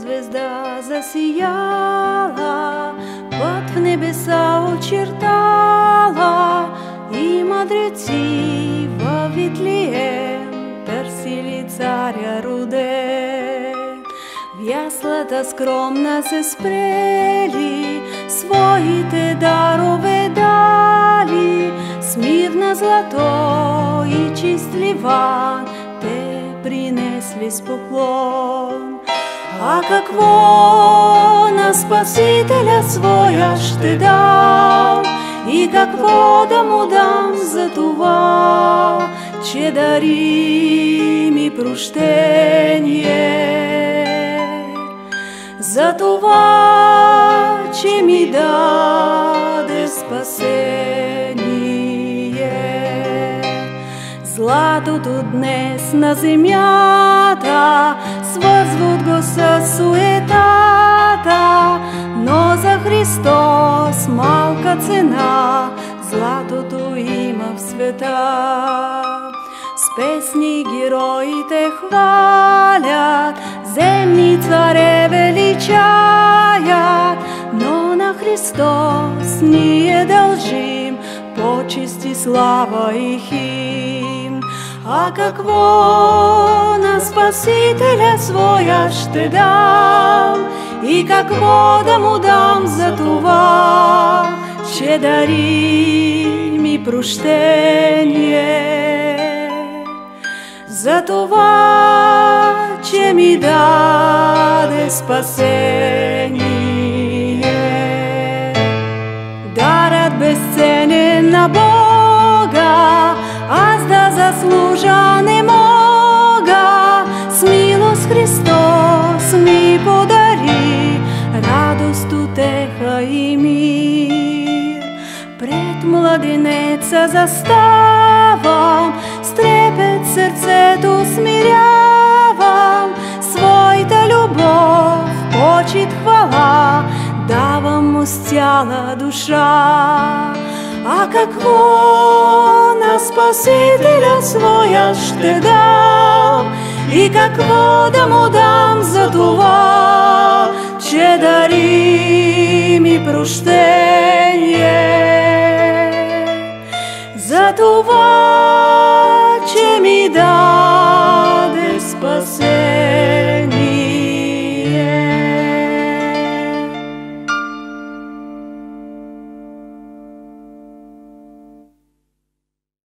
звезда засияла, път в небеса очертала, и мъдреци във Витлием търсили царя роден. В яслата скромна се спрели, своите дарове дали, смирна злато и чист ливан те принесли с поклон. А какво на Спасителя своя ще дам, и какво да му дам за това, че дари ми прощение, за това, че ми даде спасение. Златото днес на земята свързват го със суетата, но за Христос малка цена златото има в света. С песни героите хвалят, земни царе величаят, но на Христос ние дължим почест и слава и химн. А какво на Спасителя своя ще дам, и какво да му дам за това, че дари ми прощение, за това, че ми даде спасение. Дарът безценен на Бога, аз да заслужа не мога, с милост Христос ми подари радост, утеха и мир. Пред младенеца заставам, с трепет сърцето смирявам, своята любов, почит, хвала давам му с цяла душа. А какво на Спасителя своя ще дам, и какво да му дам за това, че дари ми прощение, за това, че ми даде